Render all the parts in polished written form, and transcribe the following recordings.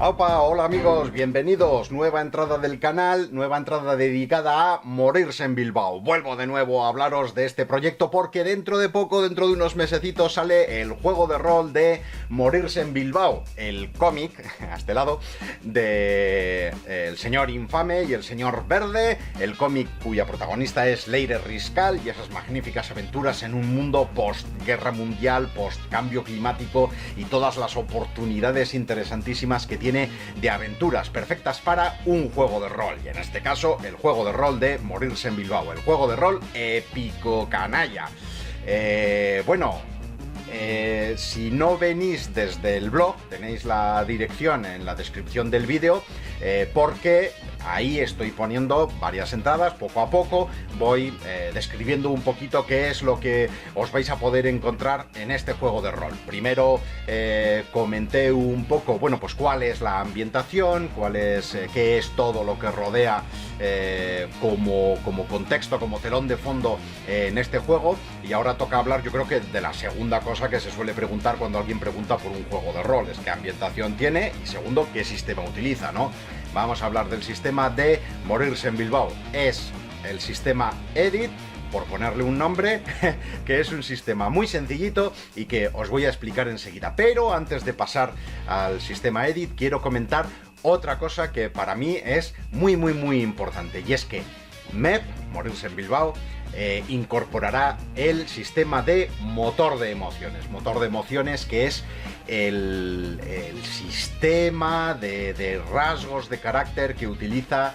Aupa, hola amigos, bienvenidos. Nueva entrada del canal, nueva entrada dedicada a Morirse en Bilbao. Vuelvo de nuevo a hablaros de este proyecto porque dentro de poco, dentro de unos mesecitos, sale el juego de rol de Morirse en Bilbao, el cómic, a este lado, de el señor Infame y el señor Verde, el cómic cuya protagonista es Leire Riscal y esas magníficas aventuras en un mundo post-guerra mundial, post-cambio climático y todas las oportunidades interesantísimas que tiene de aventuras perfectas para un juego de rol, y en este caso el juego de rol de Morirse en Bilbao, el juego de rol épico canalla. Si no venís desde el blog, tenéis la dirección en la descripción del vídeo, porque ahí estoy poniendo varias entradas, poco a poco voy describiendo un poquito qué es lo que os vais a poder encontrar en este juego de rol. Primero comenté un poco, bueno, pues cuál es la ambientación, qué es todo lo que rodea como contexto, como telón de fondo en este juego, y ahora toca hablar, yo creo que de la segunda cosa que se suele preguntar cuando alguien pregunta por un juego de rol, es qué ambientación tiene y segundo, qué sistema utiliza, ¿no? Vamos a hablar del sistema de Morirse en Bilbao. Es el sistema Edit, por ponerle un nombre, que es un sistema muy sencillito y que os voy a explicar enseguida. Pero antes de pasar al sistema Edit, quiero comentar otra cosa que para mí es muy importante, y es que MEB, Morirse en Bilbao, incorporará el sistema de motor de emociones, que es el sistema de rasgos de carácter que utiliza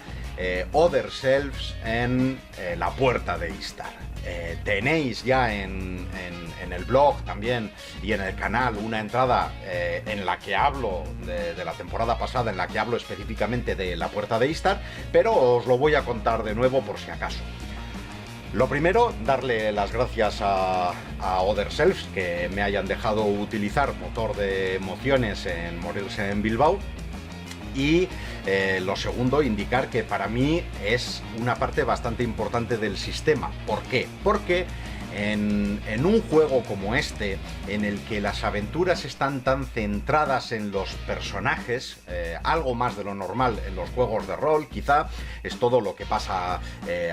Other Selves en La Puerta de Istar. Tenéis ya en el blog también y en el canal una entrada en la que hablo de la temporada pasada, en la que hablo específicamente de La Puerta de Istar, pero os lo voy a contar de nuevo por si acaso. Lo primero, darle las gracias a Other Selves que me hayan dejado utilizar motor de emociones en Morirse en Bilbao. Y lo segundo, indicar que para mí es una parte bastante importante del sistema. ¿Por qué? Porque en un juego como este, en el que las aventuras están tan centradas en los personajes, algo más de lo normal en los juegos de rol, quizá, es todo lo que pasa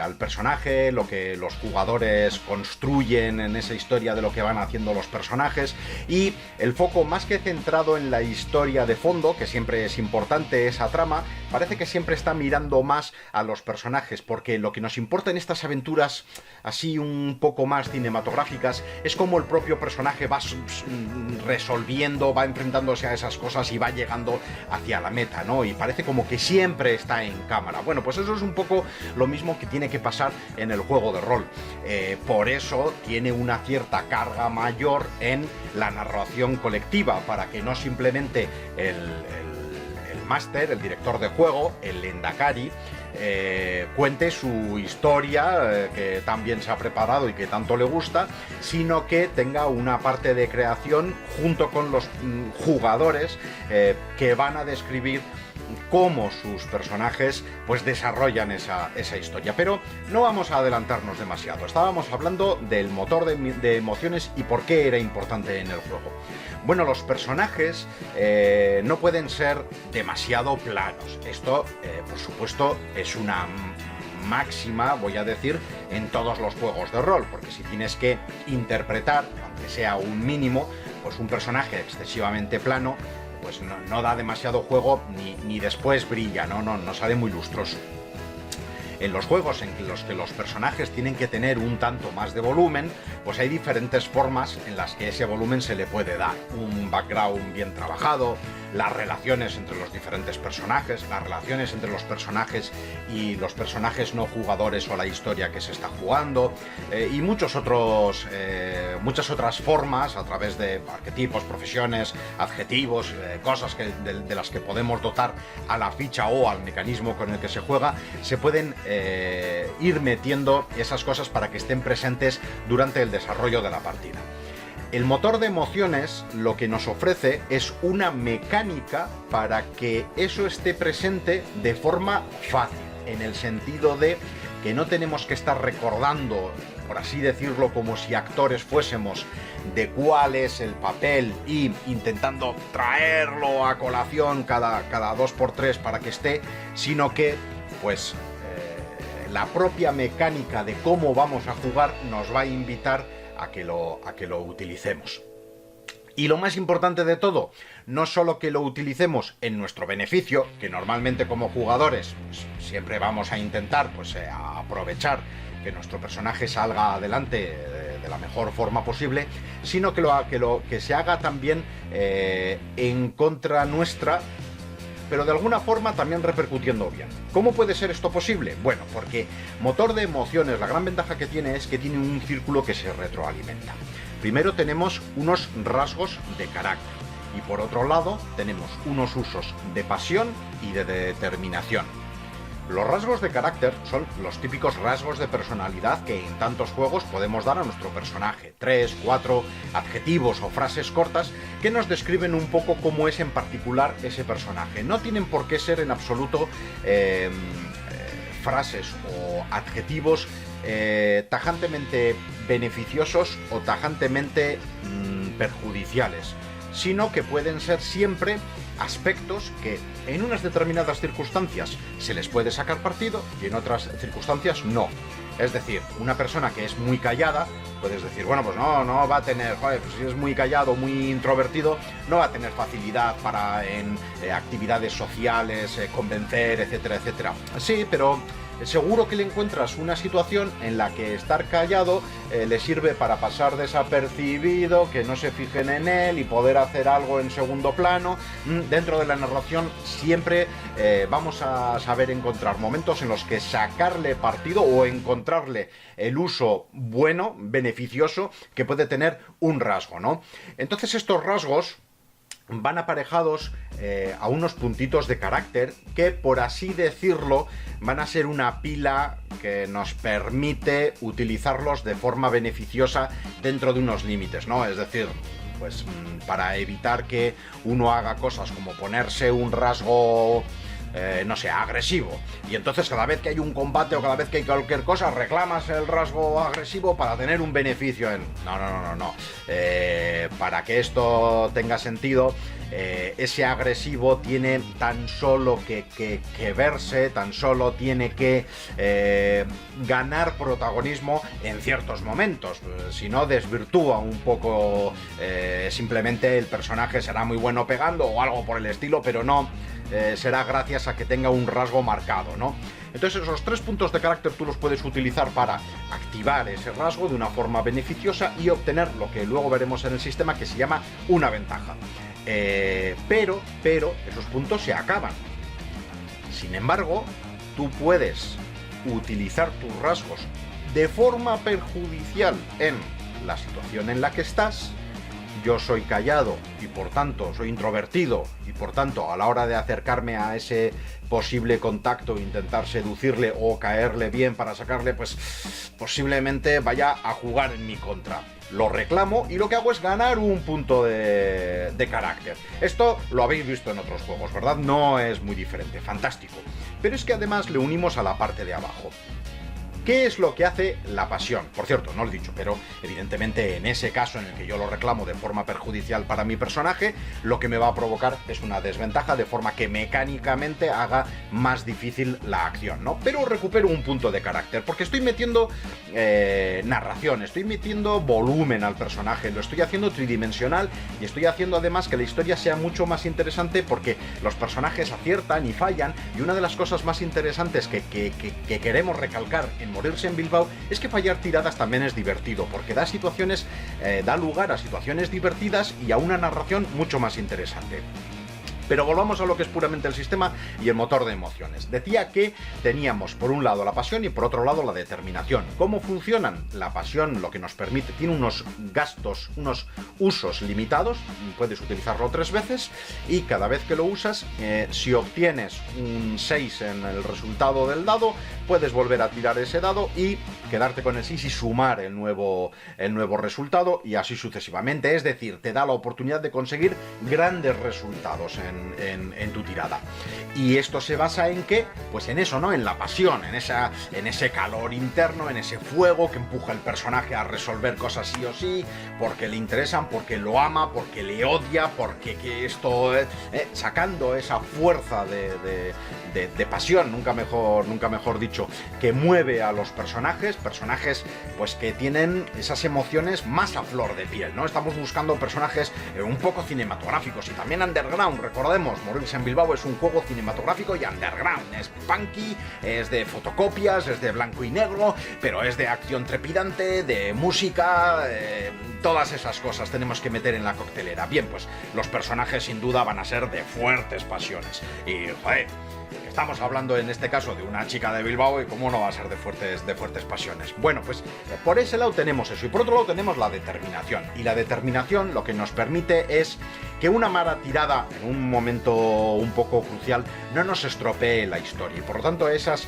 al personaje, lo que los jugadores construyen en esa historia de lo que van haciendo los personajes, y el foco más que centrado en la historia de fondo, que siempre es importante esa trama, parece que siempre está mirando más a los personajes, porque lo que nos importa en estas aventuras así un poco más cinematográficas es cómo el propio personaje va resolviendo, va enfrentándose a esas cosas y va llegando hacia la meta, ¿no? Y parece como que siempre está en cámara. Bueno, pues eso es un poco lo mismo que tiene que pasar en el juego de rol. Por eso tiene una cierta carga mayor en la narración colectiva, para que no simplemente el máster, el director de juego, el Lehendakari, cuente su historia que tan bien se ha preparado y que tanto le gusta, sino que tenga una parte de creación junto con los jugadores que van a describir cómo sus personajes pues desarrollan esa historia. Pero no vamos a adelantarnos demasiado. Estábamos hablando del motor de emociones y por qué era importante en el juego. Bueno, los personajes no pueden ser demasiado planos. Esto, por supuesto, es una máxima, voy a decir, en todos los juegos de rol, porque si tienes que interpretar, aunque sea un mínimo, pues un personaje excesivamente plano, pues no da demasiado juego ni después brilla, no sale muy lustroso. En los juegos en los que los personajes tienen que tener un tanto más de volumen, pues hay diferentes formas en las que ese volumen se le puede dar. Un background bien trabajado, las relaciones entre los diferentes personajes, las relaciones entre los personajes y los personajes no jugadores o la historia que se está jugando, y muchas otras formas a través de arquetipos, profesiones, adjetivos, cosas de las que podemos dotar a la ficha o al mecanismo con el que se juega. Se pueden ir metiendo esas cosas para que estén presentes durante el desarrollo de la partida. El motor de emociones lo que nos ofrece es una mecánica para que eso esté presente de forma fácil, en el sentido de que no tenemos que estar recordando, por así decirlo, como si actores fuésemos, de cuál es el papel y intentando traerlo a colación cada 2x3 para que esté, sino que pues la propia mecánica de cómo vamos a jugar nos va a invitar a que lo utilicemos. Y lo más importante de todo, no solo que lo utilicemos en nuestro beneficio, que normalmente como jugadores pues, siempre vamos a intentar pues, aprovechar que nuestro personaje salga adelante de la mejor forma posible, sino que se haga también en contra nuestra, pero de alguna forma también repercutiendo bien. ¿Cómo puede ser esto posible? Bueno, porque Motor de Emociones, la gran ventaja que tiene es que tiene un círculo que se retroalimenta. Primero tenemos unos rasgos de carácter y por otro lado tenemos unos usos de pasión y de determinación. Los rasgos de carácter son los típicos rasgos de personalidad que en tantos juegos podemos dar a nuestro personaje. 3, 4 adjetivos o frases cortas que nos describen un poco cómo es en particular ese personaje. No tienen por qué ser en absoluto frases o adjetivos tajantemente beneficiosos o tajantemente perjudiciales, sino que pueden ser siempre aspectos que en unas determinadas circunstancias se les puede sacar partido y en otras circunstancias no. Es decir, una persona que es muy callada, puedes decir, bueno, pues no va a tener, joder, pues si es muy callado, muy introvertido, no va a tener facilidad para en actividades sociales, convencer, etcétera, etcétera. Sí, pero seguro que le encuentras una situación en la que estar callado le sirve para pasar desapercibido, que no se fijen en él y poder hacer algo en segundo plano. Dentro de la narración siempre vamos a saber encontrar momentos en los que sacarle partido o encontrarle el uso bueno, beneficioso, que puede tener un rasgo, ¿no? Entonces estos rasgos van aparejados a unos puntitos de carácter que, por así decirlo, van a ser una pila que nos permite utilizarlos de forma beneficiosa dentro de unos límites, ¿no? Es decir, pues para evitar que uno haga cosas como ponerse un rasgo no sé, agresivo, y entonces cada vez que hay un combate o cada vez que hay cualquier cosa reclamas el rasgo agresivo para tener un beneficio en... No. Para que esto tenga sentido, ese agresivo tiene tan solo que verse, tan solo tiene que ganar protagonismo en ciertos momentos, si no desvirtúa un poco, simplemente el personaje será muy bueno pegando o algo por el estilo, pero no será gracias a que tenga un rasgo marcado, ¿no? Entonces esos 3 puntos de carácter tú los puedes utilizar para activar ese rasgo de una forma beneficiosa y obtener lo que luego veremos en el sistema, que se llama una ventaja. Pero esos puntos se acaban. Sin embargo, tú puedes utilizar tus rasgos de forma perjudicial en la situación en la que estás. Yo soy callado y por tanto soy introvertido y por tanto a la hora de acercarme a ese posible contacto, intentar seducirle o caerle bien para sacarle, pues posiblemente vaya a jugar en mi contra. Lo reclamo y lo que hago es ganar un punto de carácter. Esto lo habéis visto en otros juegos, ¿verdad? No es muy diferente, fantástico. Pero es que además le unimos a la parte de abajo. ¿Qué es lo que hace la pasión? Por cierto, no lo he dicho, pero evidentemente en ese caso en el que yo lo reclamo de forma perjudicial para mi personaje, lo que me va a provocar es una desventaja, de forma que mecánicamente haga más difícil la acción, ¿no? Pero recupero un punto de carácter, porque estoy metiendo narración, estoy metiendo volumen al personaje, lo estoy haciendo tridimensional y estoy haciendo además que la historia sea mucho más interesante, porque los personajes aciertan y fallan, y una de las cosas más interesantes que queremos recalcar en Morirse en Bilbao es que fallar tiradas también es divertido, porque da lugar a situaciones divertidas y a una narración mucho más interesante. Pero volvamos a lo que es puramente el sistema y el motor de emociones. Decía que teníamos por un lado la pasión y por otro lado la determinación. ¿Cómo funcionan? La pasión lo que nos permite, tiene unos gastos, unos usos limitados, puedes utilizarlo 3 veces y cada vez que lo usas, si obtienes un 6 en el resultado del dado, puedes volver a tirar ese dado y quedarte con el 6 y sumar el nuevo resultado, y así sucesivamente. Es decir, te da la oportunidad de conseguir grandes resultados en tu tirada. Y esto se basa en qué? Pues en eso, ¿no? En la pasión, en ese calor interno, en ese fuego que empuja al personaje a resolver cosas sí o sí, porque le interesan, porque lo ama, porque le odia, porque que esto... sacando esa fuerza de pasión, nunca mejor dicho, que mueve a los personajes pues que tienen esas emociones más a flor de piel, ¿no? Estamos buscando personajes un poco cinematográficos y también underground. Recordemos, Morirse en Bilbao es un juego cinematográfico y underground, es punky, es de fotocopias, es de blanco y negro, pero es de acción trepidante, de música, todas esas cosas tenemos que meter en la coctelera. Bien, pues los personajes sin duda van a ser de fuertes pasiones y, joder, estamos hablando en este caso de una chica de Bilbao y cómo no va a ser de fuertes pasiones. Bueno, pues por ese lado tenemos eso y por otro lado tenemos la determinación. Y la determinación lo que nos permite es que una mala tirada en un momento un poco crucial no nos estropee la historia y por lo tanto esos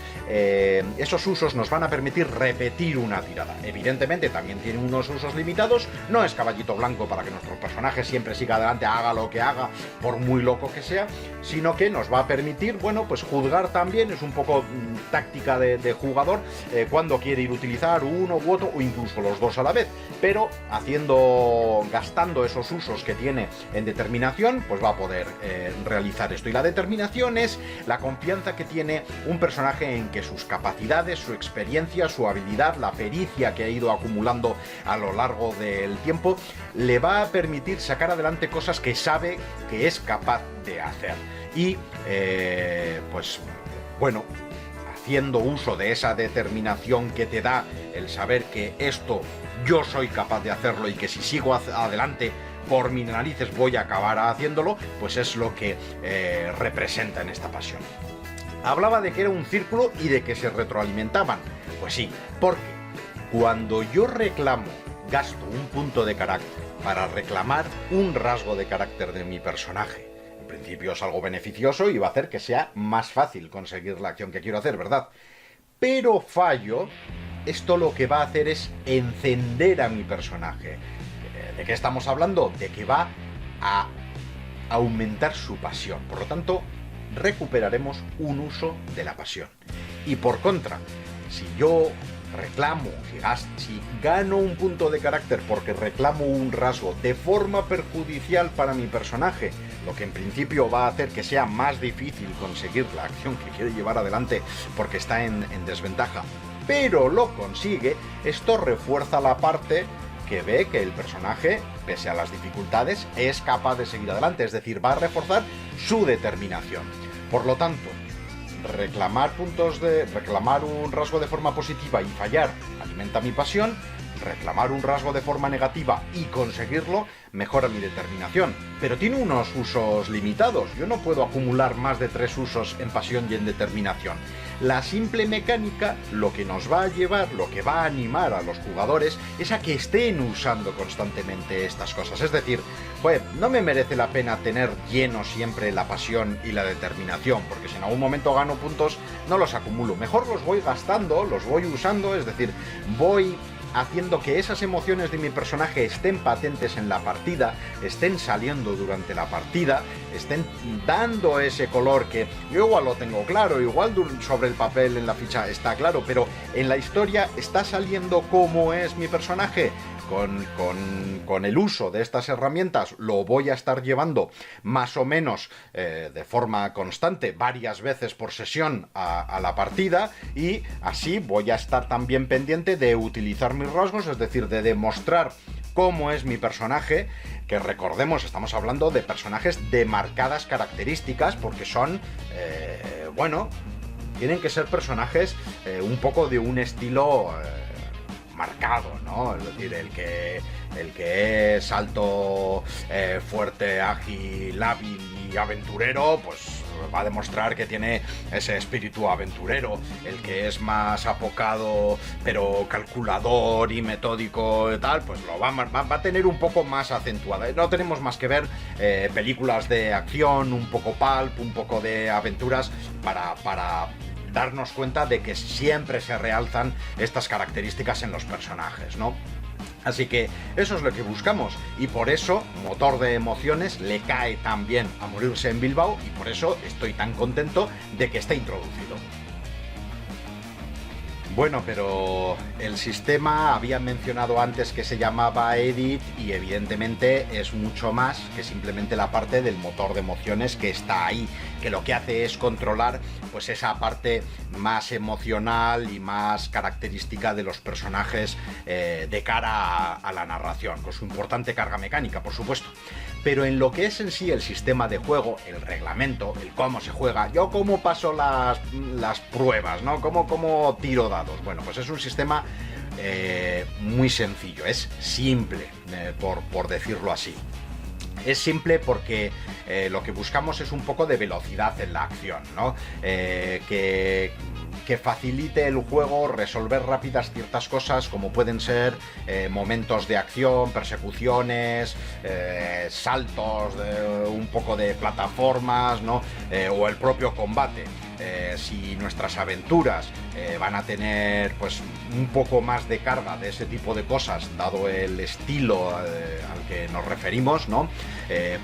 usos nos van a permitir repetir una tirada. Evidentemente también tiene unos usos limitados, no es caballito blanco para que nuestro personaje siempre siga adelante, haga lo que haga, por muy loco que sea, sino que nos va a permitir, bueno, pues juzgar también, es un poco táctica de jugador, cuando quiere ir a utilizar uno u otro o incluso los dos a la vez, pero gastando esos usos que tiene en determinación, pues va a poder realizar esto. Y la determinación es la confianza que tiene un personaje en que sus capacidades, su experiencia, su habilidad, la pericia que ha ido acumulando a lo largo del tiempo, le va a permitir sacar adelante cosas que sabe que es capaz de hacer. Y pues bueno, haciendo uso de esa determinación que te da el saber que esto yo soy capaz de hacerlo y que si sigo adelante por mis narices voy a acabar haciéndolo, pues es lo que representa en esta pasión. Hablaba de que era un círculo y de que se retroalimentaban. Pues sí, porque cuando yo gasto un punto de carácter para reclamar un rasgo de carácter de mi personaje, en principio es algo beneficioso y va a hacer que sea más fácil conseguir la acción que quiero hacer, ¿verdad? Pero fallo, esto lo que va a hacer es encender a mi personaje. ¿De qué estamos hablando? De que va a aumentar su pasión. Por lo tanto, recuperaremos un uso de la pasión. Y por contra, si yo reclamo, si gano un punto de carácter porque reclamo un rasgo de forma perjudicial para mi personaje, lo que en principio va a hacer que sea más difícil conseguir la acción que quiere llevar adelante porque está en desventaja, pero lo consigue, esto refuerza la parte que ve que el personaje, pese a las dificultades, es capaz de seguir adelante, es decir, va a reforzar su determinación. Por lo tanto, reclamar un rasgo de forma positiva y fallar alimenta mi pasión, reclamar un rasgo de forma negativa y conseguirlo mejora mi determinación, pero tiene unos usos limitados. Yo no puedo acumular más de 3 usos en pasión y en determinación. La simple mecánica lo que nos va a llevar, lo que va a animar a los jugadores es a que estén usando constantemente estas cosas. Es decir, pues no me merece la pena tener lleno siempre la pasión y la determinación, porque si en algún momento gano puntos no los acumulo. Mejor los voy gastando, los voy usando, es decir, voy haciendo que esas emociones de mi personaje estén patentes en la partida, estén saliendo durante la partida, estén dando ese color que yo igual lo tengo claro, igual sobre el papel en la ficha está claro, pero en la historia está saliendo cómo es mi personaje. Con el uso de estas herramientas lo voy a estar llevando más o menos de forma constante, varias veces por sesión a la partida, y así voy a estar también pendiente de utilizar mis rasgos, es decir, de demostrar cómo es mi personaje, que recordemos, estamos hablando de personajes de marcadas características, porque son, tienen que ser personajes un poco de un estilo marcado, ¿no? Es decir, el que es alto, fuerte, ágil, hábil y aventurero, pues va a demostrar que tiene ese espíritu aventurero. El que es más apocado pero calculador y metódico y tal, pues lo va a tener un poco más acentuado. No tenemos más que ver películas de acción, un poco pulp, un poco de aventuras para darnos cuenta de que siempre se realzan estas características en los personajes, ¿no? Así que eso es lo que buscamos, y por eso Motor de Emociones le cae tan bien a Morirse en Bilbao, y por eso estoy tan contento de que esté introducido. Bueno, pero el sistema, había mencionado antes que se llamaba Edit, y evidentemente es mucho más que simplemente la parte del motor de emociones que está ahí, que lo que hace es controlar pues esa parte más emocional y más característica de los personajes de cara a la narración, con su importante carga mecánica, por supuesto. Pero en lo que es en sí el sistema de juego, el reglamento, el cómo se juega, yo cómo paso las pruebas, ¿no? Cómo tiro dados. Bueno, pues es un sistema muy sencillo, es simple, por decirlo así. Es simple porque lo que buscamos es un poco de velocidad en la acción, ¿no? Que facilite el juego resolver rápidas ciertas cosas, como pueden ser momentos de acción, persecuciones, saltos, un poco de plataformas, ¿no? O el propio combate. Si nuestras aventuras van a tener pues un poco más de carga de ese tipo de cosas, dado el estilo al que nos referimos, ¿no?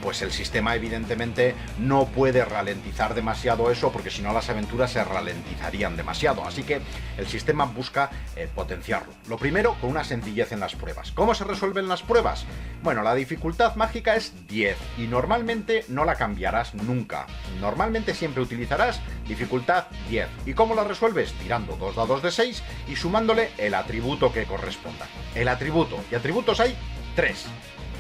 Pues el sistema evidentemente no puede ralentizar demasiado eso, porque si no las aventuras se ralentizarían demasiado. Así que el sistema busca potenciarlo. Lo primero, con una sencillez en las pruebas. ¿Cómo se resuelven las pruebas? Bueno, la dificultad mágica es 10 y normalmente no la cambiarás nunca. Normalmente siempre utilizarás dificultad 10. ¿Y cómo la resuelves? Tirando 2 dados de 6 y sumándole el atributo que corresponda. El atributo, y atributos hay 3.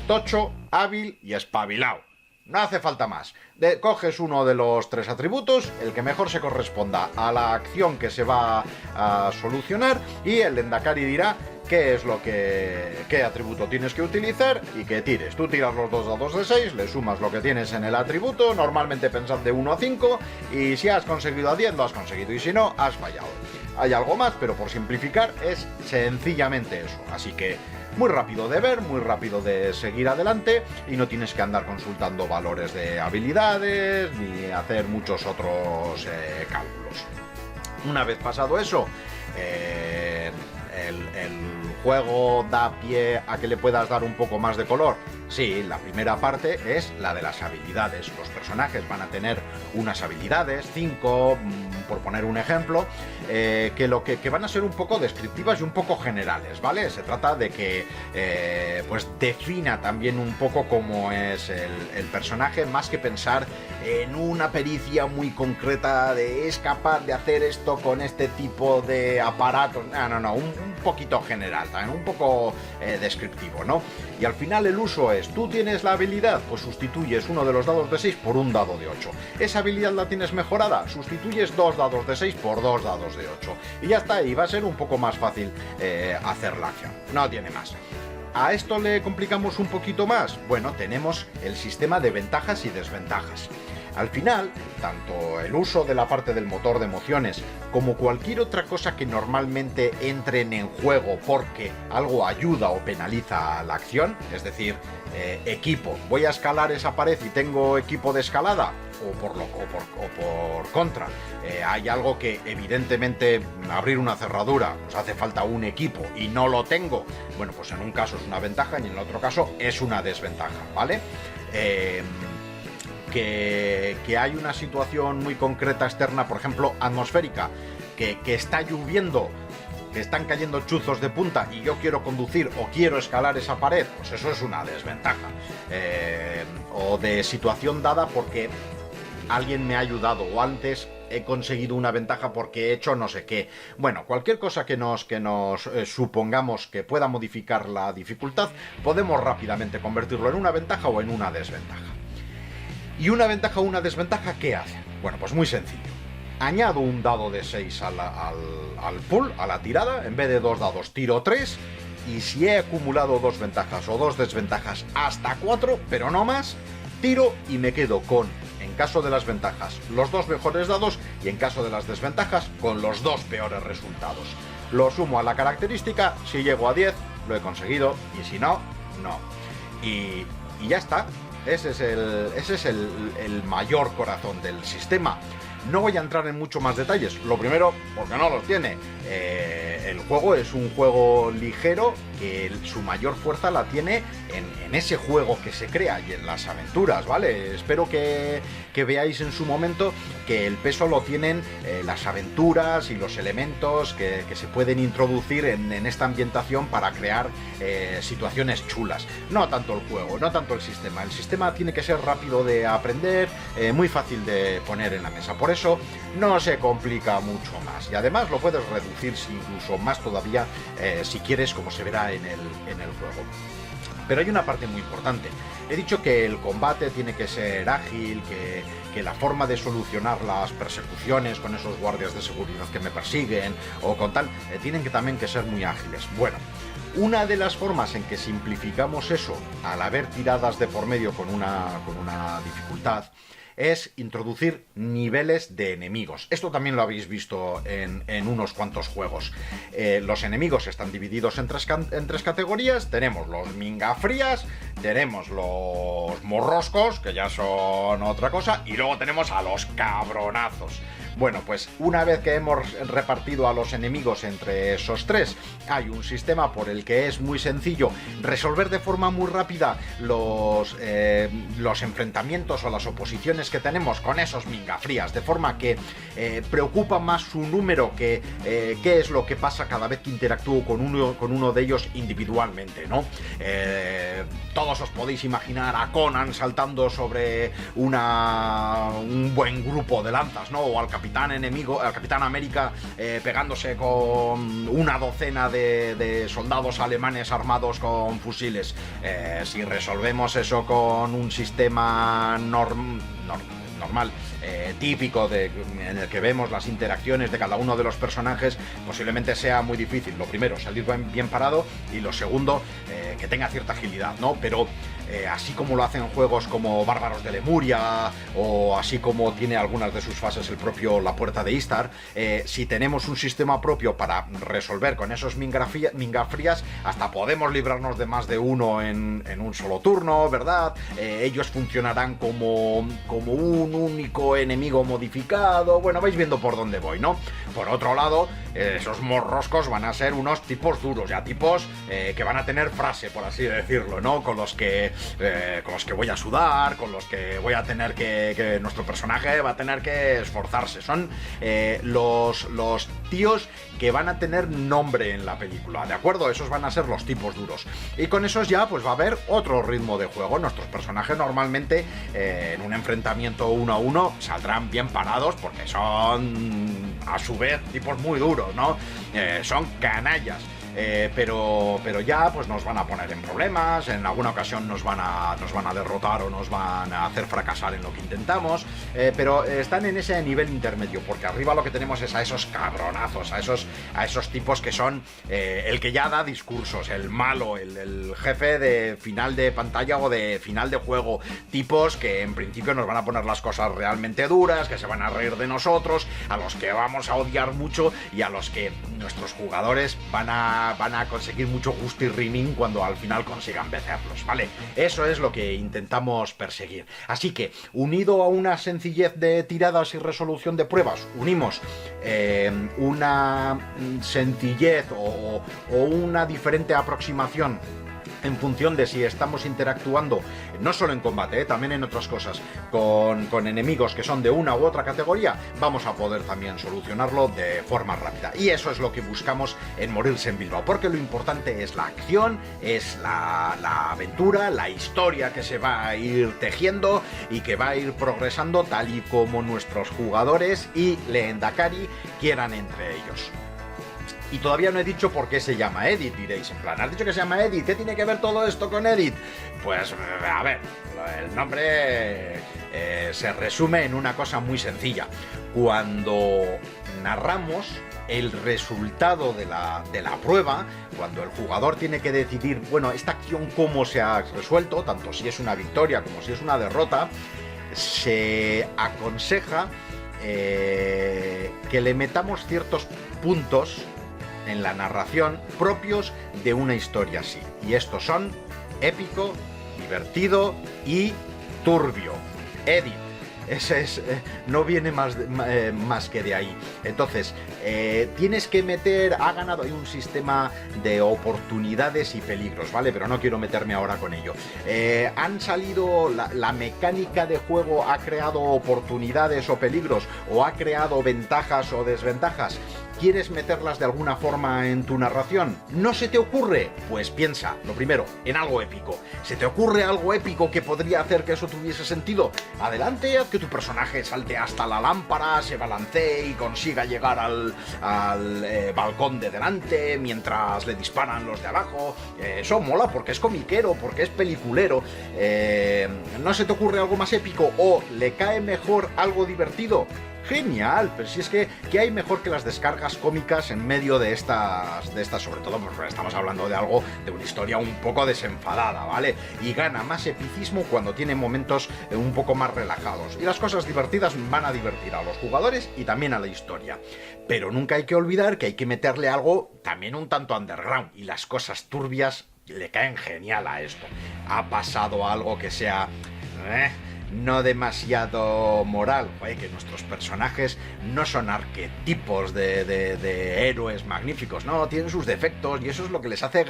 Tocho, hábil y espabilado. No hace falta más. Coges uno de los 3 atributos, el que mejor se corresponda a la acción que se va a solucionar, y el Lendakari dirá qué atributo tienes que utilizar y que tires. Tú tiras los 2 dados de 6, le sumas lo que tienes en el atributo, normalmente pensad de 1 a 5, y si has conseguido a 10 lo has conseguido, y si no, has fallado. Hay algo más, pero por simplificar es sencillamente eso. Así que muy rápido de ver, muy rápido de seguir adelante, y no tienes que andar consultando valores de habilidades ni hacer muchos otros cálculos. Una vez pasado eso, el juego da pie a que le puedas dar un poco más de color. Sí, la primera parte es la de las habilidades. Los personajes van a tener unas habilidades, 5, por poner un ejemplo, que van a ser un poco descriptivas y un poco generales, ¿vale? Se trata de que pues defina también un poco cómo es el personaje, más que pensar en una pericia muy concreta de es capaz de hacer esto con este tipo de aparatos. No, un poquito general, también un poco descriptivo, ¿no? Y al final el uso es, tú tienes la habilidad, pues sustituyes uno de los dados de 6 por un dado de 8. Esa habilidad la tienes mejorada, sustituyes 2 dados de 6 por 2 dados de 8. Y ya está, y va a ser un poco más fácil hacer la acción. No tiene más. ¿A esto le complicamos un poquito más? Bueno, tenemos el sistema de ventajas y desventajas. Al final, tanto el uso de la parte del motor de emociones como cualquier otra cosa que normalmente entren en juego porque algo ayuda o penaliza la acción, es decir, equipo, voy a escalar esa pared y tengo equipo de escalada, o por contra, hay algo que evidentemente abrir una cerradura, pues hace falta un equipo y no lo tengo, bueno, pues en un caso es una ventaja y en el otro caso es una desventaja, ¿vale? Que hay una situación muy concreta externa, por ejemplo, atmosférica, que está lloviendo, que están cayendo chuzos de punta y yo quiero conducir o quiero escalar esa pared, pues eso es una desventaja. O de situación dada porque alguien me ha ayudado, o antes he conseguido una ventaja porque he hecho no sé qué. Bueno, cualquier cosa que nos supongamos que pueda modificar la dificultad, podemos rápidamente convertirlo en una ventaja o en una desventaja. ¿Y una ventaja o una desventaja qué hace? Bueno, pues muy sencillo. Añado un dado de 6 al pool, a la tirada, en vez de 2 dados tiro 3, y si he acumulado 2 ventajas o 2 desventajas hasta 4, pero no más, tiro y me quedo con, en caso de las ventajas, los 2 mejores dados, y en caso de las desventajas, con los 2 peores resultados. Lo sumo a la característica, si llego a 10, lo he conseguido, y si no, no. Y ya está. Ese es el mayor corazón del sistema. No voy a entrar en mucho más detalles. Lo primero, porque no los tiene. El juego es un juego ligero que su mayor fuerza la tiene en ese juego que se crea y en las aventuras, ¿vale? Espero que veáis en su momento que el peso lo tienen las aventuras y los elementos que se pueden introducir en esta ambientación para crear situaciones chulas. No tanto el juego, no tanto el sistema. El sistema tiene que ser rápido de aprender, muy fácil de poner en la mesa. Por eso no se complica mucho más. Y además lo puedes reducir incluso más todavía si quieres, como se verá en el juego. Pero hay una parte muy importante. He dicho que el combate tiene que ser ágil, que la forma de solucionar las persecuciones con esos guardias de seguridad que me persiguen o con tal, tienen que también que ser muy ágiles. Bueno, una de las formas en que simplificamos eso, al haber tiradas de por medio con una dificultad, es introducir niveles de enemigos. Esto también lo habéis visto en unos cuantos juegos. Los enemigos están divididos en tres categorías. Tenemos los mingafrías, tenemos los morroscos, que ya son otra cosa, y luego tenemos a los cabronazos. Bueno, pues una vez que hemos repartido a los enemigos entre esos tres, hay un sistema por el que es muy sencillo resolver de forma muy rápida los enfrentamientos o las oposiciones que tenemos con esos mingafrías, de forma que preocupa más su número que qué es lo que pasa cada vez que interactúo con uno de ellos individualmente, ¿no? Todos os podéis imaginar a Conan saltando sobre un buen grupo de lanzas, ¿no? O al Capitán América pegándose con una docena de soldados alemanes armados con fusiles. Si resolvemos eso con un sistema normal, típico en el que vemos las interacciones de cada uno de los personajes, posiblemente sea muy difícil. Lo primero, salir bien parado, y lo segundo, que tenga cierta agilidad, ¿no? Pero así como lo hacen juegos como Bárbaros de Lemuria, o así como tiene algunas de sus fases el propio La Puerta de Istar, si tenemos un sistema propio para resolver con esos mingafrías, hasta podemos librarnos de más de uno en un solo turno, ¿verdad? Ellos funcionarán como un único enemigo modificado. Bueno, vais viendo por dónde voy, ¿no? Por otro lado, esos morroscos van a ser unos tipos duros, ya tipos que van a tener frase, por así decirlo, ¿no? Con los que voy a sudar, con los que voy a tener que nuestro personaje va a tener que esforzarse. Son los tíos que van a tener nombre en la película, ¿de acuerdo? Esos van a ser los tipos duros. Y con esos ya pues va a haber otro ritmo de juego. Nuestros personajes normalmente en un enfrentamiento 1 a 1 saldrán bien parados, porque son a su vez tipos muy duros, ¿no? Son canallas. Pero ya pues nos van a poner en problemas, en alguna ocasión nos van a derrotar o nos van a hacer fracasar en lo que intentamos, pero están en ese nivel intermedio, porque arriba lo que tenemos es a esos cabronazos, a esos tipos que son el que ya da discursos, el malo, el jefe de final de pantalla o de final de juego, tipos que en principio nos van a poner las cosas realmente duras, que se van a reír de nosotros, a los que vamos a odiar mucho y a los que nuestros jugadores van a conseguir mucho gustirrinín cuando al final consigan vencerlos, ¿vale? Eso es lo que intentamos perseguir. Así que, unido a una sencillez de tiradas y resolución de pruebas, unimos una sencillez o una diferente aproximación en función de si estamos interactuando, no solo en combate, también en otras cosas, con enemigos que son de una u otra categoría, vamos a poder también solucionarlo de forma rápida. Y eso es lo que buscamos en Morirse en Bilbao, porque lo importante es la acción, es la aventura, la historia que se va a ir tejiendo y que va a ir progresando tal y como nuestros jugadores y Lehendakari quieran entre ellos. Y todavía no he dicho por qué se llama Edit, diréis, en plan, has dicho que se llama Edit, ¿qué tiene que ver todo esto con Edit? Pues, a ver, el nombre se resume en una cosa muy sencilla. Cuando narramos el resultado de la prueba, cuando el jugador tiene que decidir, bueno, esta acción cómo se ha resuelto, tanto si es una victoria como si es una derrota, se aconseja que le metamos ciertos puntos en la narración propios de una historia así. Y estos son épico, divertido y turbio. Edit. No viene más que de ahí. Entonces, tienes que meter, ha ganado ahí un sistema de oportunidades y peligros, ¿vale? Pero no quiero meterme ahora con ello. Han salido, la mecánica de juego ha creado oportunidades o peligros, o ha creado ventajas o desventajas. ¿Quieres meterlas de alguna forma en tu narración? ¿No se te ocurre? Pues piensa, lo primero, en algo épico. ¿Se te ocurre algo épico que podría hacer que eso tuviese sentido? Adelante, haz que tu personaje salte hasta la lámpara, se balancee y consiga llegar al balcón de delante mientras le disparan los de abajo. Eso mola porque es comiquero, porque es peliculero. ¿No se te ocurre algo más épico o le cae mejor algo divertido? Genial, pero si es que ¿qué hay mejor que las descargas cómicas en medio de estas, sobre todo porque estamos hablando de algo, de una historia un poco desenfadada, ¿vale? Y gana más epicismo cuando tiene momentos un poco más relajados. Y las cosas divertidas van a divertir a los jugadores y también a la historia. Pero nunca hay que olvidar que hay que meterle algo también un tanto underground, y las cosas turbias le caen genial a esto. Ha pasado algo que sea no demasiado moral, que nuestros personajes no son arquetipos de héroes magníficos, no, tienen sus defectos y eso es lo que les hace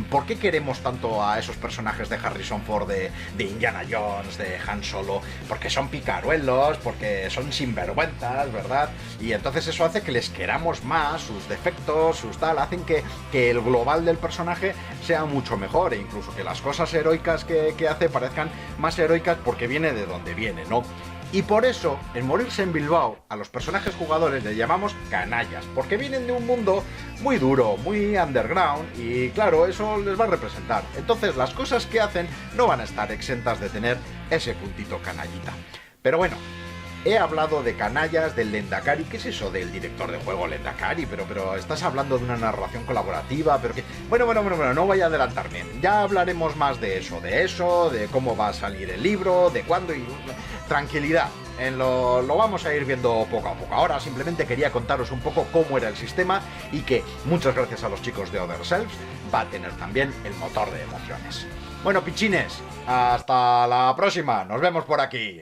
¿por qué queremos tanto a esos personajes de Harrison Ford, de Indiana Jones, de Han Solo? Porque son picaruelos, porque son sinvergüenzas, ¿verdad? Y entonces eso hace que les queramos más, sus defectos, sus tal, hacen que el global del personaje sea mucho mejor, e incluso que las cosas heroicas que hace parezcan más heroicas porque viene de donde viene, ¿no? Y por eso, en Morirse en Bilbao, a los personajes jugadores les llamamos canallas, porque vienen de un mundo muy duro, muy underground, y claro, eso les va a representar. Entonces las cosas que hacen no van a estar exentas de tener ese puntito canallita. Pero bueno, he hablado de canallas, del Lendakari. ¿Qué es eso del director de juego Lendakari? Pero estás hablando de una narración colaborativa, pero que... Bueno, no voy a adelantarme. Ya hablaremos más de eso, de cómo va a salir el libro, de cuándo y... Tranquilidad, lo vamos a ir viendo poco a poco. Ahora simplemente quería contaros un poco cómo era el sistema y que, muchas gracias a los chicos de Other Selves, va a tener también el motor de emociones. Bueno, pichines, hasta la próxima. Nos vemos por aquí.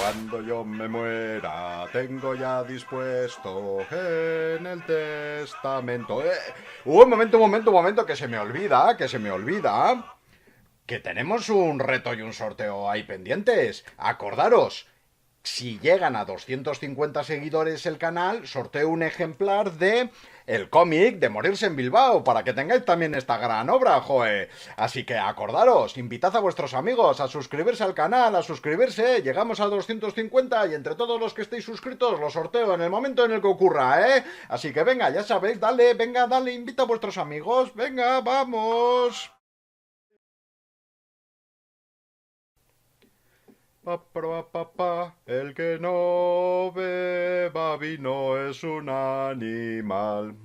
Cuando yo me muera, tengo ya dispuesto en el testamento. Un momento, que se me olvida. Que tenemos un reto y un sorteo ahí pendientes. Acordaros, si llegan a 250 seguidores el canal, sorteo un ejemplar de el cómic de Morirse en Bilbao, para que tengáis también esta gran obra, joe. Así que acordaros, invitad a vuestros amigos a suscribirse al canal, llegamos a 250 y entre todos los que estéis suscritos los sorteo en el momento en el que ocurra, ¿eh? Así que venga, ya sabéis, dale, invita a vuestros amigos, venga, vamos. El que no beba vino es un animal.